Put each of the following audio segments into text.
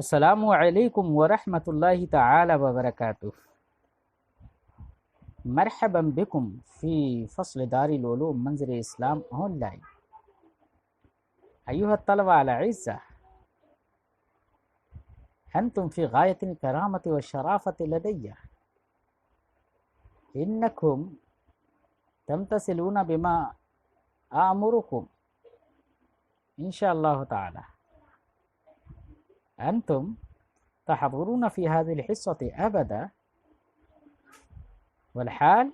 السلام علیکم ورحمۃ اللہ تعالی وبرکاتہ. مرحبا بكم في فصل دار العلوم منظر اسلام آن لائن. أيها الطلبة الأعزاء، أنتم في غاية الكرامة والشرافة لدي. إنكم تمتثلون بما آمركم إن شاء الله تعالى. أنتم تحضرون في هذه الحصة أبدا، والحال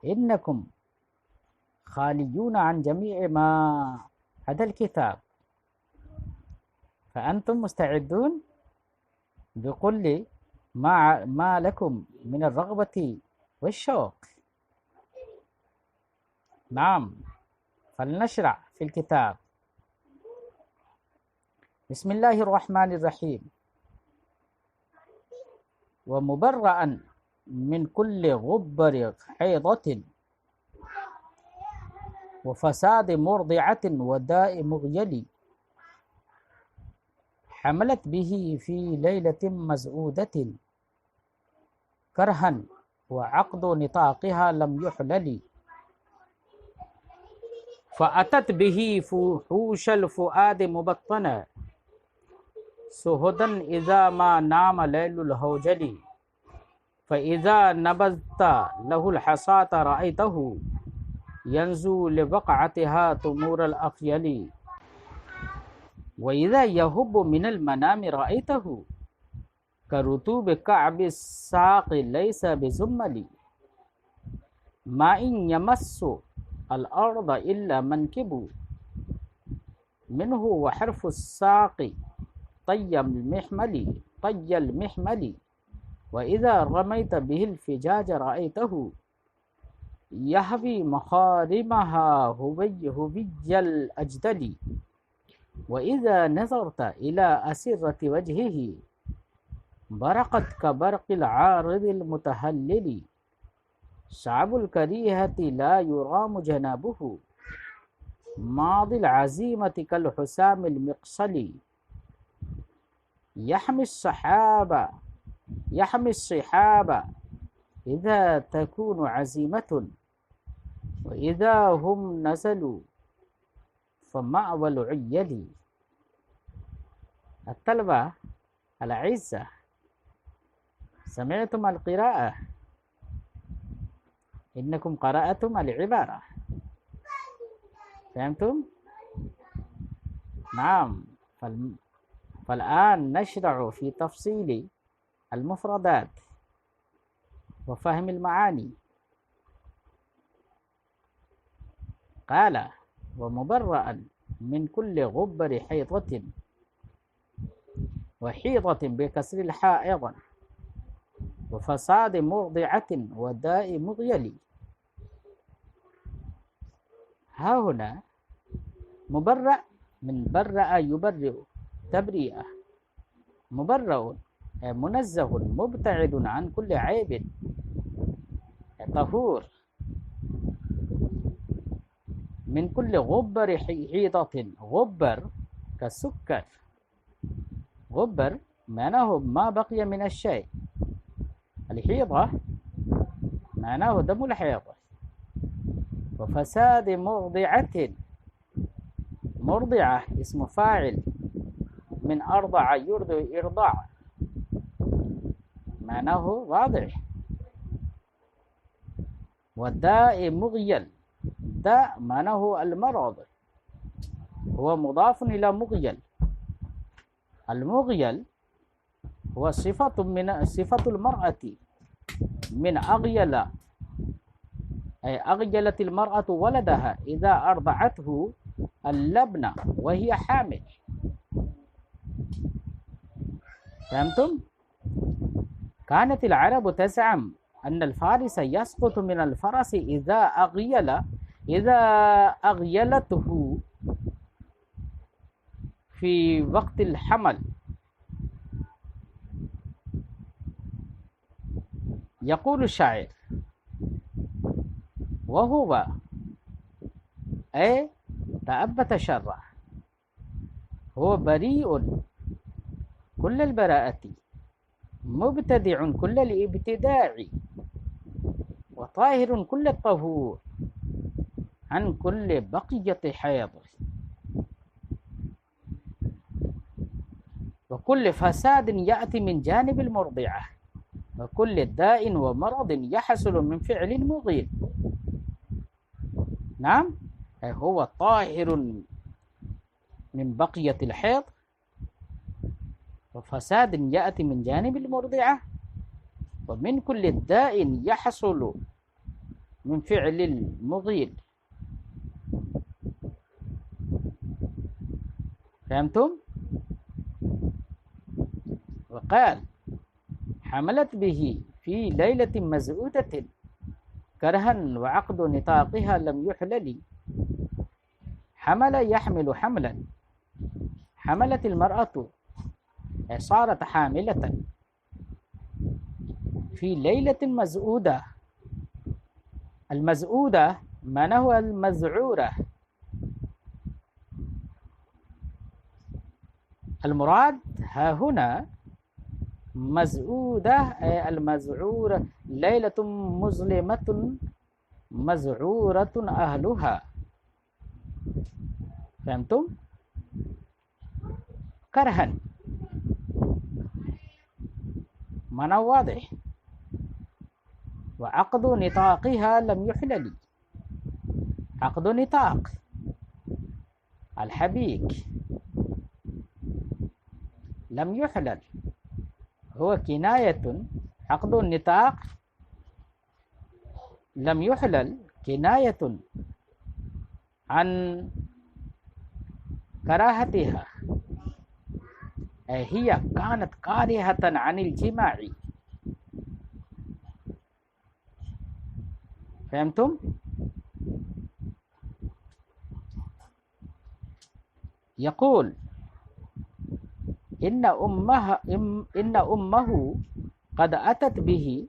إنكم خاليون عن جميع ما هذا الكتاب، فأنتم مستعدون بكل ما لكم من الرغبة والشوق. نعم، فلنشرع في الكتاب. بسم الله الرحمن الرحيم. ومبرأ من كل غبر حيضة وفساد مرضعة وداء مغيل، حملت به في ليلة مزعودة كرها وعقد نطاقها لم يحلل، فأتت به فحوش الفؤاد مبطنا سهدا إذا ما نام ليل الهوجل، فإذا نبذت له الحصاة رأيته ينزو لبقعتها تمور الأخيل، وإذا يهب من المنام رأيته كرطوب كعب الساق ليس بزمل، ما إن يمس الأرض إلا منكب منه وحرف الساق طي المحمل، وإذا رميت به الفجاج رأيته يهوي مخارمها هوي الأجدل، وإذا نظرت إلى أسرة وجهه برقت كبرق العارض المتهلل، شعب الكريهة لا يرام جنابه ماضي العزيمة كالحسام المقصل، يحمي الصحاب إذا تكون عزيمة، وإذا هم نزلوا فمأوى العيل. الطلبة الأعزاء، سمعتم القراءة؟ إنكم قرأتم العبارة، فهمتم؟ نعم. فالآن نشرع في تفصيل المفردات وفهم المعاني. قال: ومبرأ من كل غبر حيضة، وحيضة بكسر الحاء أيضا، وفساد مرضعة وداء مغيل. ها هنا مبرأ من برأ يبرئ تبرئة. مبرأ منزه مبتعد عن كل عيب طهور. من كل غبر حيضة، غبر كالسكر، غبر معناه ما بقي من الشيء، الحيضة معناه دم الحيضة. وفساد مرضعة، مرضعة اسم فاعل من أرضع يرضع إرضاع، معناه واضح. والداء مغيل، داء معناه المرض، هو مضاف إلى مغيل. المغيل هو صفة المرأة من أغيل، أي أغيلت المرأة ولدها إذا أرضعته اللبن وهي حامل. فهمتم؟ كانت العرب تزعم أن الفارس يسقط من الفرس إذا أغيلته في وقت الحمل. يقول الشاعر: وهو تأبت شره، هو بريء كل البراءة مبتدع كل الابتداع وطاهر كل الطهور عن كل بقية حيض وكل فساد يأتي من جانب المرضعة وكل داء ومرض يحصل من فعل مغيل. نعم، هو طاهر من بقية الحيض وفساد يأتي من جانب المرضعة ومن كل داء يحصل من فعل المغيل. فهمتم؟ وقال حملت به في ليلة مزعودة كرها وعقد نطاقها لم يحلل. حمل يحمل حملا، حملت المرأة صارت حاملة في ليلة مزعودة. المزعودة ما هو المزعورة؟ المراد ها هنا مزعودة المزعورة، ليلة مظلمة مزعورة أهلها. فهمتم؟ كرها معنى واضح. وعقد نطاقها لم يحلل، عقد نطاق الحبيك لم يحلل هو كناية. عقد النطاق لم يحلل كناية عن كراهتها، هي كانت كارهة عن الجماع. فهمتم؟ يقول إن أمه قد أتت به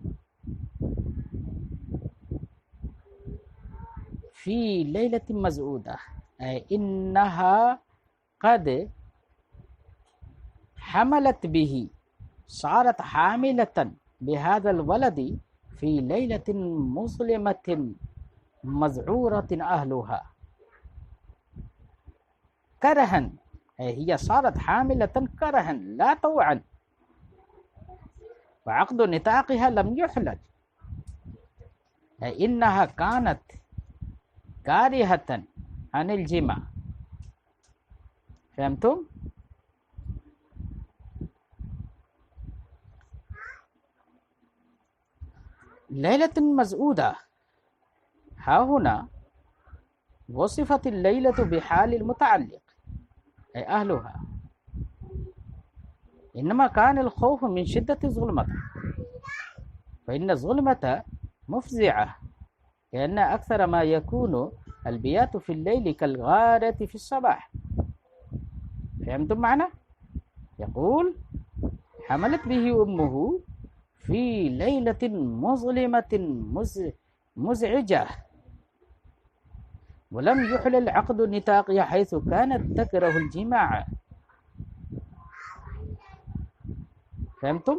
في ليلة مزعودة، إنها قد حملت به، صارت حاملة بهذا الولد في ليلة مظلمة مزعورة أهلها كرها، هي صارت حاملة كرها لا طوعا. وعقد نطاقها لم يحلل، إنها كانت كارهة عن الجماع. فهمتم؟ ليلة مزعودة ها هنا وصفت الليلة بحال المتعلق أي أهلها، إنما كان الخوف من شدة الظلمة، فإن الظلمة مفزعة، لأن أكثر ما يكون البيات في الليل كالغارة في الصباح. فهمتم معنى؟ يقول حملت به أمه في ليلة مظلمة مزعجة ولم يحلل عقد نطاقها حيث كانت تكره الجماع. فهمتم؟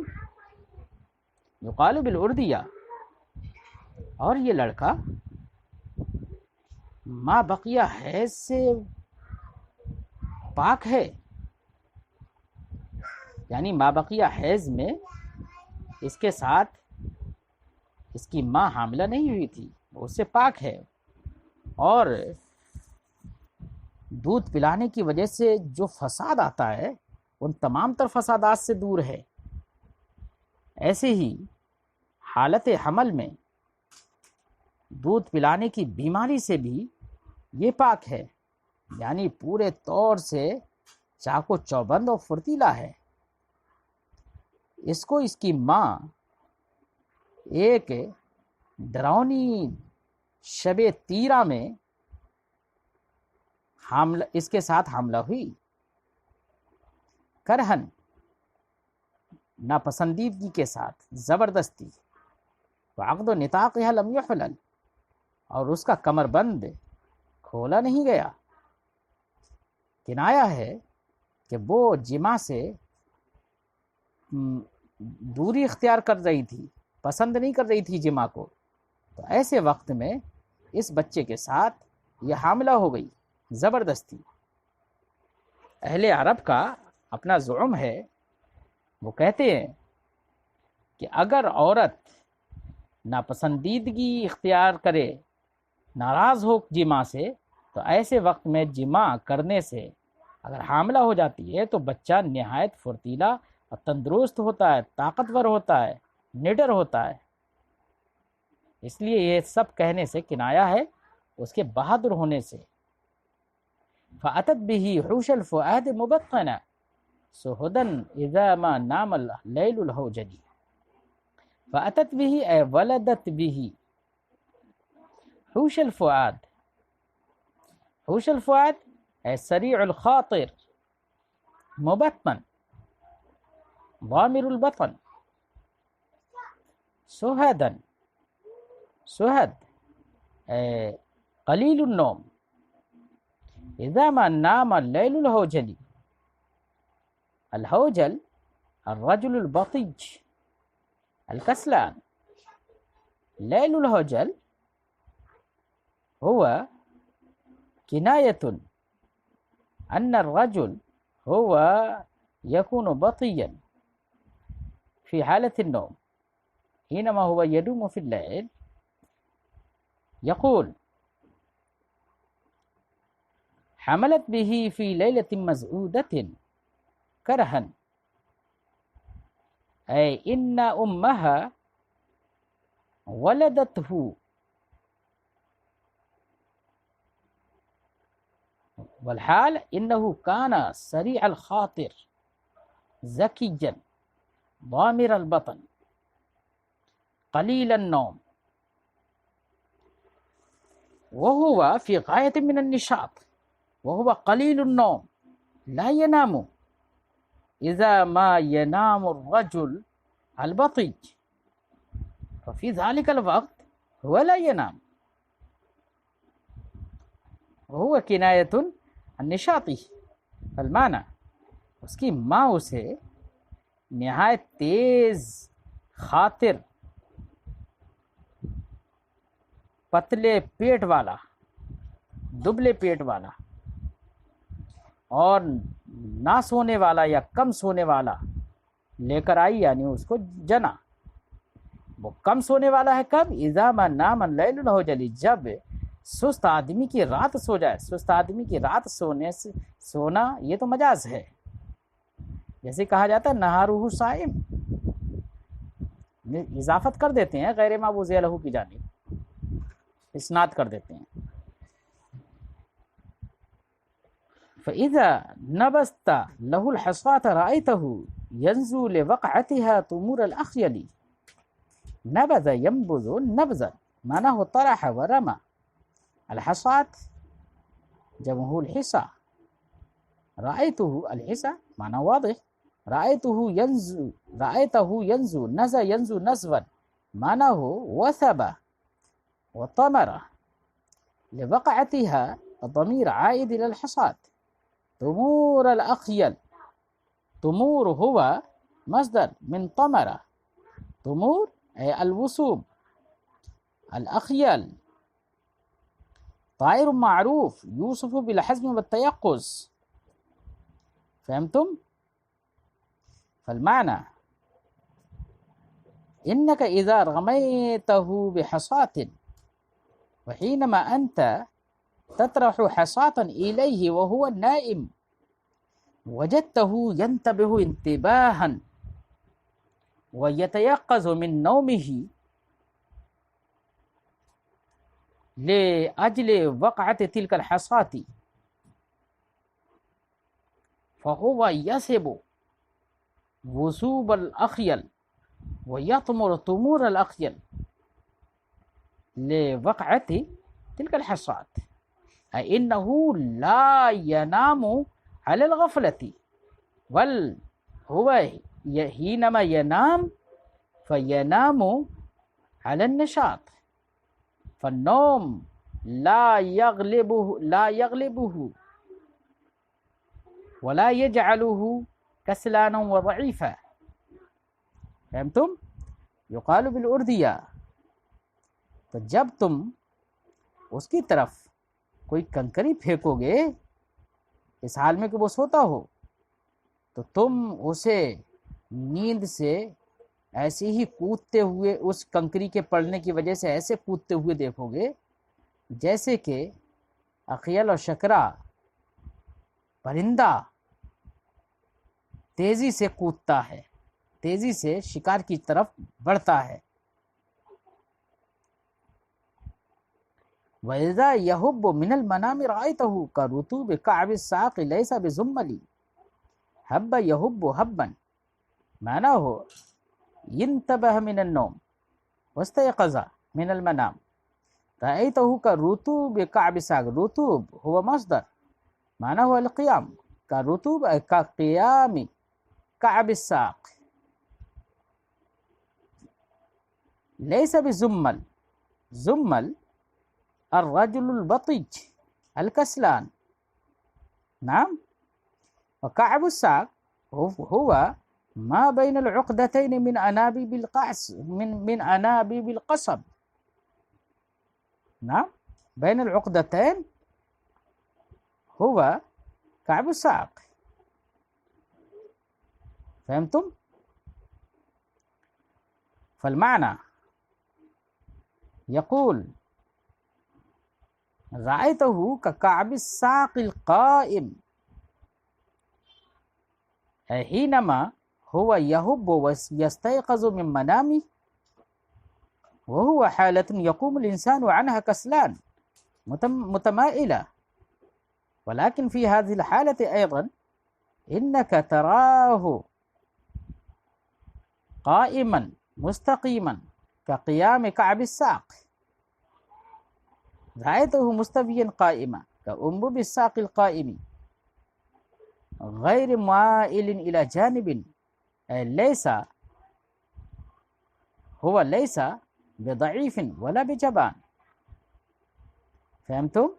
يقال بالأردية. اور یہ لڑکا ماں بقیہ حیض سے پاک ہے، یعنی ماں بقیہ حیض میں اس کے ساتھ اس کی ماں حاملہ نہیں ہوئی تھی، وہ اس سے پاک ہے، اور دودھ پلانے کی وجہ سے جو فساد آتا ہے ان تمام تر فسادات سے دور ہے۔ ایسے ہی حالت حمل میں دودھ پلانے کی بیماری سے بھی یہ پاک ہے، یعنی پورے طور سے چاق و چوبند اور فرتیلا ہے۔ اس کو اس کی ماں ایک ڈراؤنی شب تیرہ میں اس کے ساتھ حاملہ ہوئی، کرہن ناپسندیدگی کے ساتھ، زبردستی، وعقد و نطاقها لم يحلل، اور اس کا کمر بند کھولا نہیں گیا۔ کنایا ہے کہ وہ جماع سے دوری اختیار کر رہی تھی، پسند نہیں کر رہی تھی جماع کو، تو ایسے وقت میں اس بچے کے ساتھ یہ حاملہ ہو گئی زبردستی۔ اہل عرب کا اپنا زعم ہے، وہ کہتے ہیں کہ اگر عورت ناپسندیدگی اختیار کرے، ناراض ہو جماع سے، تو ایسے وقت میں جماع کرنے سے اگر حاملہ ہو جاتی ہے تو بچہ نہایت پھرتیلا اور تندرست ہوتا ہے، طاقتور ہوتا ہے، نڈر ہوتا ہے۔ اس لیے یہ سب کہنے سے کنایا ہے اس کے بہادر ہونے سے۔ فَأَتَتْ بِهِ حُوشَ الْفُؤَادِ مُبَطَّنًا سُهُدًا إِذَا مَا نَامَ اللَّيْلُ الْهَوْجَلِ۔ فَأَتَتْ بِهِ أي ولدت به حوش الفؤاد، حوش الفؤاد أي سريع الخاطر، مبطن ضامر البطن، سهدا، سهد أي قليل النوم، إذا ما نام الليل الهوجلي، الهوجل الرجل البطيج الكسلان، ليل الهوجل هو كناية أن الرجل هو يكون بطيا في حالة النوم، حينما هو ينوم في الليل يقول حملت به في ليلة مزعودة كرها، أي إن أمها ولدته، والحال إنه كان سريع الخاطر ذكيا ضامر البطن قليل النوم، وهو في غاية من النشاط، وهو قليل النوم لا ينام إذا ما ينام الرجل البطيء، ففي ذلك الوقت هو لا ينام، وهو کنایت النشاطی، المعنی اس کی ماں اسے نہایت تیز خاطر، پتلے پیٹ والا، دبلے پیٹ والا اور نہ سونے والا یا کم سونے والا لے کر آئی، یعنی اس کو جنا۔ وہ کم سونے والا ہے کب؟ اذا ما نام اللیل الہوجلی، جب سست آدمی کی رات سو جائے۔ سست آدمی کی رات سونا یہ تو مجاز ہے، جیسے کہا جاتا ہے نہارہ صائم، اضافت کر دیتے ہیں غیر معبوذ لہ کی جانب، اسناد کر دیتے ہیں۔ فَإِذَا نَبَذْتَ لَهُ الْحَصَاةَ رَأَيْتَهُ يَنزُو لِوَقْعَتِهَا طُمُورَ الْأَخْيَلِ، نبذ ينبذ نبذا معناه طرح ورمى، الحصاة جمعه الحصى، رأيته الحصى معنى واضح، رأيته ينزو نزى ينزو نزوا معناه وثب وطمر، لوقعتها الضمير عائد إلى الحصاة، طمور الأخيل، طمور هو مصدر من طمر، طمور أي الوصوب، الأخيل طائر معروف يوصف بالحزم والتيقظ، فهمتم؟ فالمعنى إنك إذا رميته بحصاة، وحينما أنت تطرح حصاة إليه وهو نائم وجدته ينتبه انتباها ويتيقظ من نومه لأجل وقعة تلك الحصاة، فهو يسب وثوب الأخيل ويطمر طمور الأخيل لوقعة تلك الحصاة، أي إنه لا ينام على الغفلة، بل هو حينما ينام فينام على النشاط، فالنوم لا يغلبه ولا يجعله كسلانا وضعيفا، فهمتم؟ یقال بالاردیہ. تو جب تم اس کی طرف کوئی کنکری پھینکو گے اس حال میں کہ وہ سوتا ہو، تو تم اسے نیند سے ایسے ہی کودتے ہوئے، اس کنکری کے پڑنے کی وجہ سے ایسے کودتے ہوئے دیکھو گے جیسے کہ اخیل اور شکرا پرندہ تیزی سے کودتا ہے، تیزی سے شکار کی طرف بڑھتا ہے. وَإِذَا يَهُبُّ مِنَ الْمَنَامِ رَأَيْتَهُ كَرُطُوبِ كَعْبِ السَّاقِ لَيْسَ بِزُمَّلِ. حَبَّ يَهُبُّ حَبًّا معناه انتبه من النوم واستيقظ من المنام. رأيته كرطوب كعب الساق. رطوب هو مصدر معناه القيام، كرطوب كقيام كعب الساق. ليس بزمل. زمل الرجل البطيج الكسلان. نعم. وكعب الساق هو ما بين العقدتين من أنابيب القعس من أنابيب القصب. نعم، بين العقدتين هو كعب الساق. فهمتم؟ فالمعنى يقول رأيته ككعب الساق القائم حينما هو يهب ويستيقظ من منامه، وهو حالة يقوم الإنسان عنها كسلان متمائلة. ولكن في هذه الحالة أيضا إنك تراه قائما مستقيما كقيام كعب الساق. رأيته مستويا قائما كأنبوب الساق القائم غير مائل إلى جانب. ليس بضعيف ولا بجبان. فهمتم؟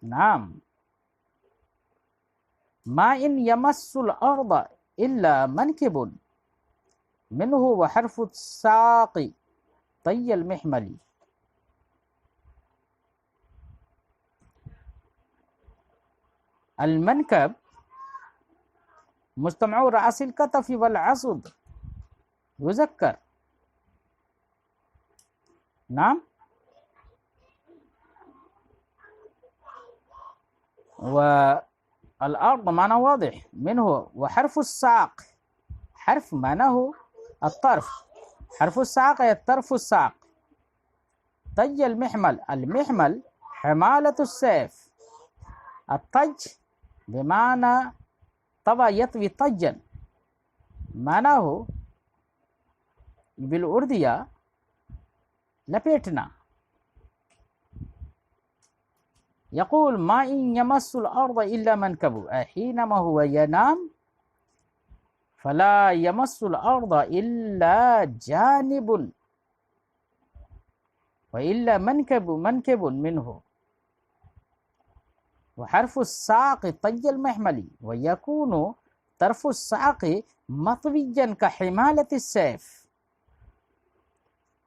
نعم. ما إن يمس الأرض إلا منكب منه وحرف الساق طي المحمل. المنكب مجتمع رأس الكتف والعصب يذكر. نعم. والأرض معنى واضح منه. وحرف الساق حرف معناه الطرف، حرف الساق هي الطرف الساق. طي المحمل. المحمل حمالة السيف. الطج بمعنى طوى يطوي طجا، معناه بالأردية لپیٹنا. يقول ما إن يمس الأرض إلا منكب حينما هو ينام فلا يمس الأرض إلا جانب وإلا منكب منه. وحرف الساق طي المحمل ويكون طرف الساق مطويا كحمالة السيف.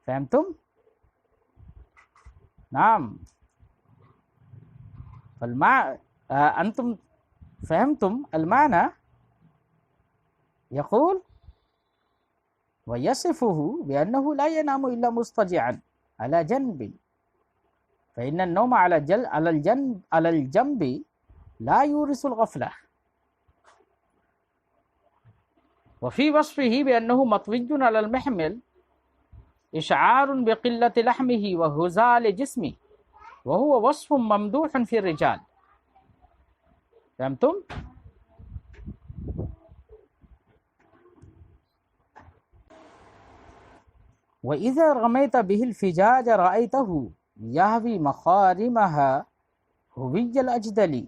فهمتم؟ نعم. أنتم فهمتم المعنى؟ يقول ويصفه بأنه لا ينام إلا مضطجعا على جنب، فإن النوم على الجنب لا يورث الغفلة. وفي وصفه بأنه مطوي على المحمل إشعار بقلة لحمه وهزال جسمه، وهو وصف ممدوح في الرجال. فهمتم؟ وإذا رميت به الفجاج رأيته يهوي مخارمها هوي الأجدل.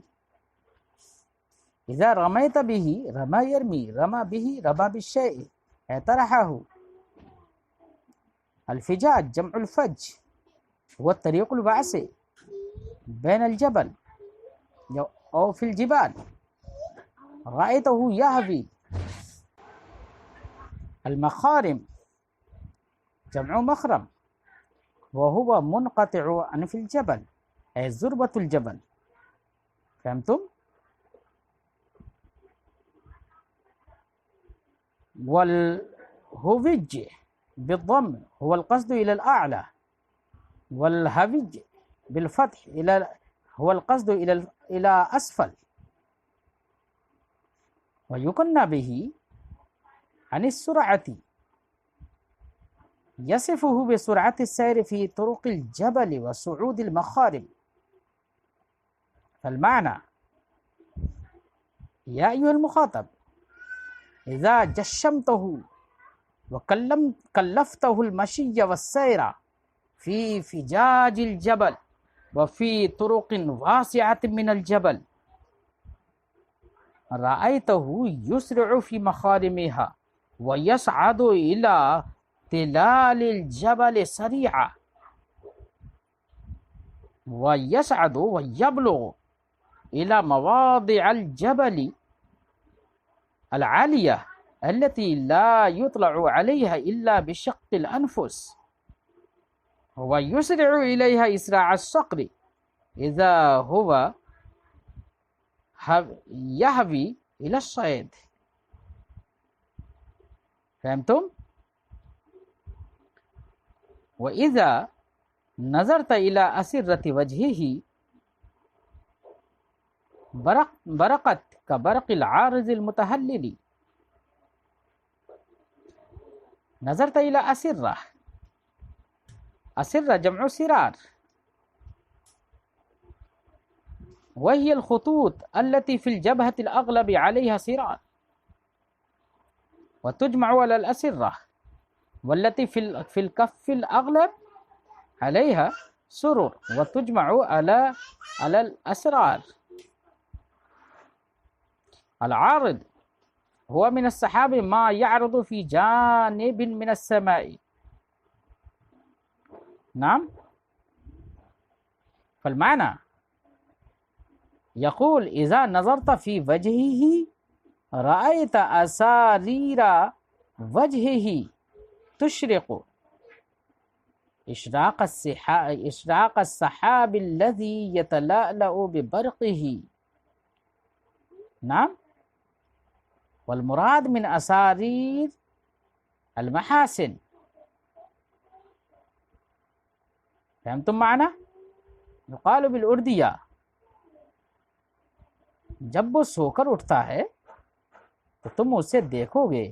إذا رميت به رمى يرمي، رمى به رمى بالشيء طرحه. الفجاج جمع الفج، هو الطريق الواسع بين الجبل أو في الجبال. رأيته يهوي المخارم جمع مخرم وهو منقطع عن في الجبل أي ذروة الجبل. فهمتم؟ والهوج بالضم هو القصد إلى الأعلى، والهوج بالفتح هو القصد إلى أسفل. ويكنى به عن السرعة يصفه بسرعة السير في طرق الجبل وصعود المخارم. فالمعنى يا أيها المخاطب إذا جشمته وكلفته المشي والسير في فجاج الجبل وفي طرق واسعة من الجبل رأيته يسرع في مخارمها ويصعد إلى تلال الجبل سريعا ويصعد ويبلغ إلى مواضع الجبل العالية التي لا يطلع عليها إلا بشق الأنفس ويسرع إليها إسراع الصقر إذا هو يهوي إلى الصيد. فهمتم؟ وإذا نظرت إلى أسرة وجهه برقت كبرق العارض المتهلل. نظرت إلى أسرة، أسرة جمع سرار، وهي الخطوط التي في الجبهة الأغلب عليها سرار، وتجمع على الأسرة، والتي في الكف الأغلب عليها سرور، وتجمع على الأسرار. العارض هو من السحاب ما يعرض في جانب من السماء. نعم. فالمعنى يقول إذا نظرت في وجهه رأيت أسارير وجهه تشرق إشراق السحاب الذي يتلألأ ببرقه. نعم. والمراد من أسارير المحاسن. فهمتم معنى؟ يقال بالأردية جب وہ سو کر اٹھتا ہے تو تم اسے دیکھو گے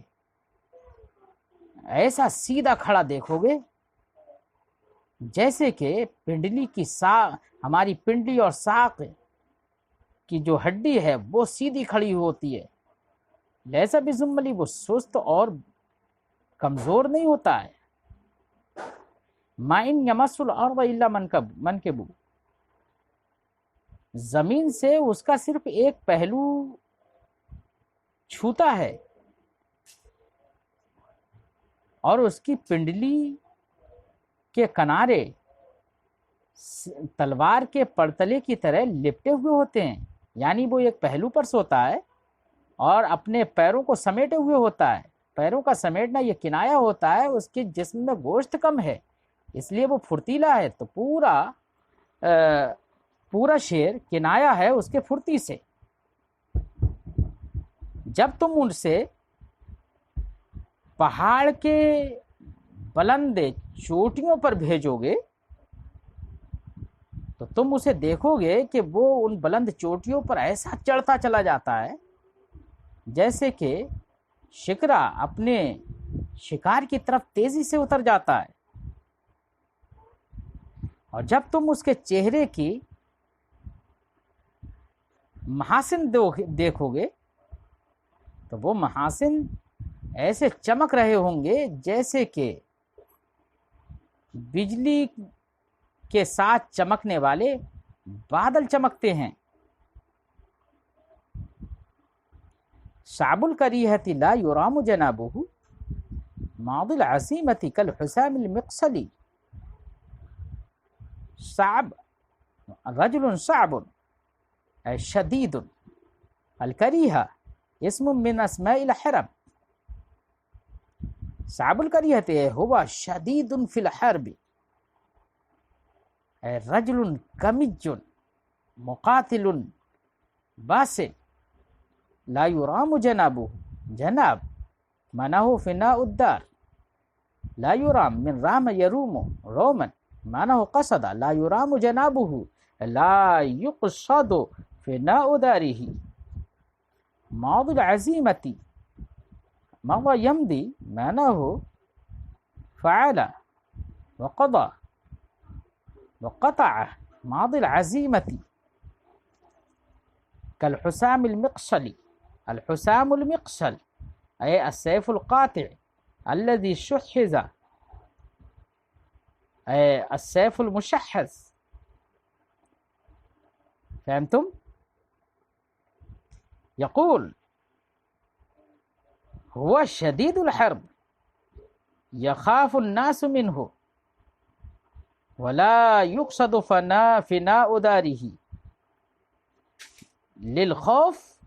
ایسا سیدھا کھڑا دیکھو گے جیسے کہ پنڈلی کی ہماری پنڈلی اور ساق کی جو ہڈی ہے وہ سیدھی کھڑی ہوتی ہے، لیسا بزملی وہ سست اور کمزور نہیں ہوتا ہے. ما ان یمس الارض الا منکبو، زمین سے اس کا صرف ایک پہلو چھوتا ہے اور اس کی پنڈلی کے کنارے تلوار کے پڑتلے کی طرح لپٹے ہوئے ہوتے ہیں، یعنی وہ ایک پہلو پر سوتا ہے اور اپنے پیروں کو سمیٹے ہوئے ہوتا ہے. پیروں کا سمیٹنا یہ کنایا ہوتا ہے اس کے جسم میں گوشت کم ہے اس لیے وہ پھرتیلا ہے، تو پورا شیر کنایا ہے اس کے پھرتی سے. جب تم ان سے پہاڑ کے بلند چوٹیوں پر بھیجو گے تو تم اسے دیکھو گے کہ وہ ان بلند چوٹیوں پر ایسا چڑھتا چلا جاتا ہے جیسے کہ شکرا اپنے شکار کی طرف تیزی سے اتر جاتا ہے. اور جب تم اس کے چہرے کی محاسن دیکھو گے تو وہ محاسن ایسے چمک رہے ہوں گے جیسے کہ بجلی کے ساتھ چمکنے والے بادل چمکتے ہیں. شعب الکریہۃ لا یرام جنابہ ماضی العزیمۃ کالحسام المقصلی. صعب رجل صعب اے شدید. الکریہ اسم من اسماء الحرم. صعب القریۃ ہوا شدید فی الحرب رجل کمج مقاتل باسل لا يرام جنابه. جناب معناه فناء الدار. لا يرام من رام يروم روما معناه قصد. لا يرام جنابه لا يقصد فناء داره. ماضي العزيمة مضى يمضي معناه فعل وقضى وقطع. ماضي العزيمة كالحسام المقشل. الحسام المقشل أي السيف القاطع الذي شحذ، أي السيف المشحذ. فهمتم؟ يقول هو شديد الحرب يخاف الناس منه ولا يقصد فناء داره. للخوف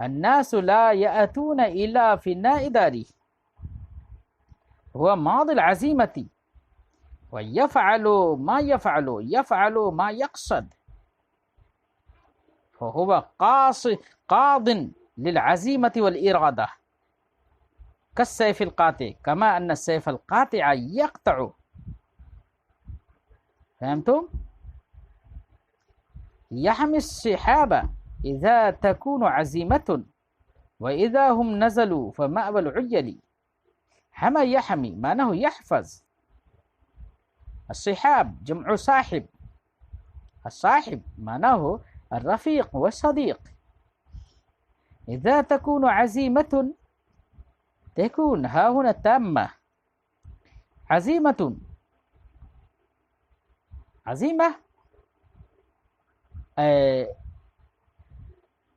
الناس لا يأتون إلى فناء داره. هو ماضي العزيمة ويفعل ما يفعل ما يقصد، فهو قاض للعزيمة والإرادة كالسيف القاطع، كما أن السيف القاطع يقطع. فهمتم؟ يحمي الصحابة إذا تكون عزيمة وإذا هم نزلوا فمأوى العيل. حمى يحمي معناه يحفظ. الصحاب جمع صاحب. الصاحب معناه الرفيق والصديق. إذا تكون عزيمة تكون ها هنا تامة. عزيمة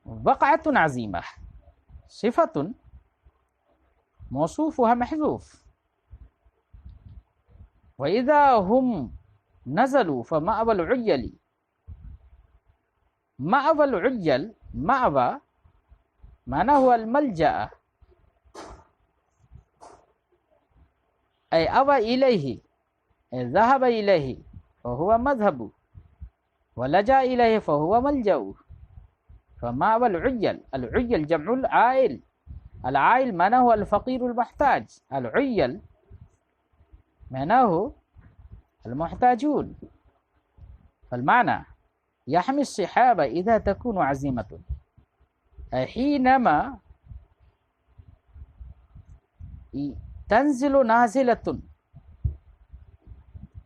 وقعة عزيمة صفة موصوفها محذوف. وإذا هم نزلوا فمأوى العيل. مأوى العيل مأوى معناه الملجأ، أي أوى إليه، ذهب إليه فهو مذهب، ولجأ إليه فهو ملجأ. فمأوى العيل. العيل جمع العائل. العائل معناه الفقير المحتاج. العيل معناه المحتاجون. فالمعنى يحمي الصحابة إذا تكون عزيمة، حينما تنزل نازلة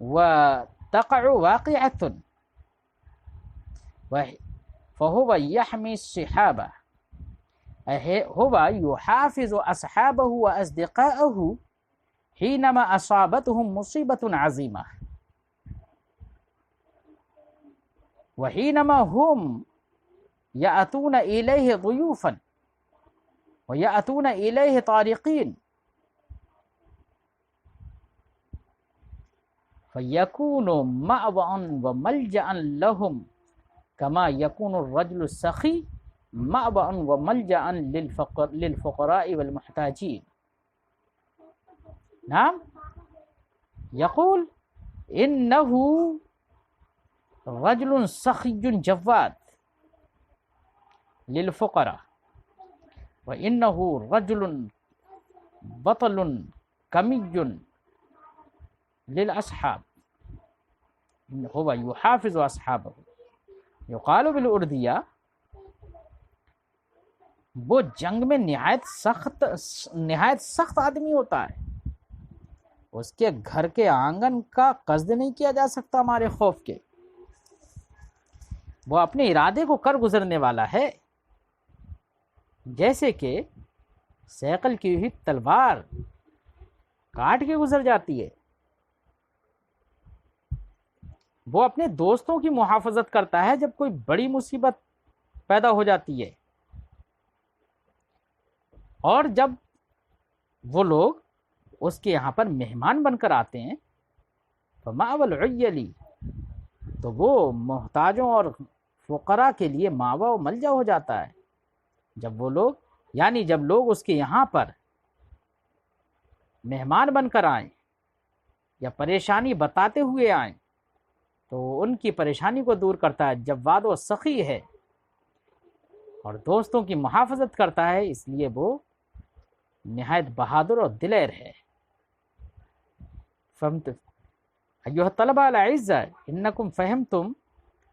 وتقع واقعة فهو يحمي الصحابة، هو يحافظ أصحابه وأصدقائه حينما أصابتهم مصيبة عظيمة، وحينما هم يأتون إليه ضيوفا ويأتون إليه طارقين فيكون مأوى وملجأ لهم، كما يكون الرجل السخي مأوى وملجأ للفقراء والمحتاجين. نعم، يقول إنه رجل سخي جواد للفقراء، وإنه رجل بطل كمي للأصحاب، هو يحافظ أصحابه. يقال بالأردية وہ جنگ میں نہایت سخت آدمی ہوتا ہے، اس کے گھر کے آنگن کا قصد نہیں کیا جا سکتا ہمارے خوف کے. وہ اپنے ارادے کو کر گزرنے والا ہے، جیسے کہ سیقل کی ہوئی تلوار کاٹ کے گزر جاتی ہے. وہ اپنے دوستوں کی محافظت کرتا ہے جب کوئی بڑی مصیبت پیدا ہو جاتی ہے، اور جب وہ لوگ اس کے یہاں پر مہمان بن کر آتے ہیں فمأوى العیل، تو وہ محتاجوں اور فقراء کے لیے ماوا و ملجا ہو جاتا ہے. جب وہ لوگ، یعنی جب لوگ اس کے یہاں پر مہمان بن کر آئیں یا پریشانی بتاتے ہوئے آئیں تو ان کی پریشانی کو دور کرتا ہے. جب وعد و سخی ہے اور دوستوں کی محافظت کرتا ہے اس لیے وہ نہایت بہادر اور دلیر ہے. فهمت ایها الطلبة الأعزاء إنكم فهمتم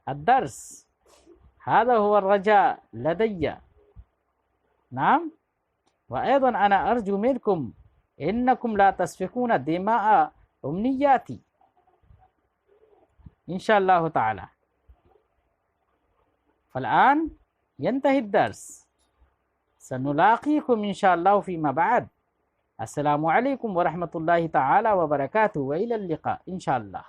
الدرس. هذا هو الرجاء لدي. نعم. وأيضا أنا أرجو منكم إنكم لا تسفكون دماء أمنياتي إن شاء الله تعالى. فالآن ينتهي الدرس. سنلاقيكم إن شاء الله فيما بعد. السلام علیکم ورحمۃ اللہ تعالی وبرکاتہ وإلی اللقاء إن شاء اللہ.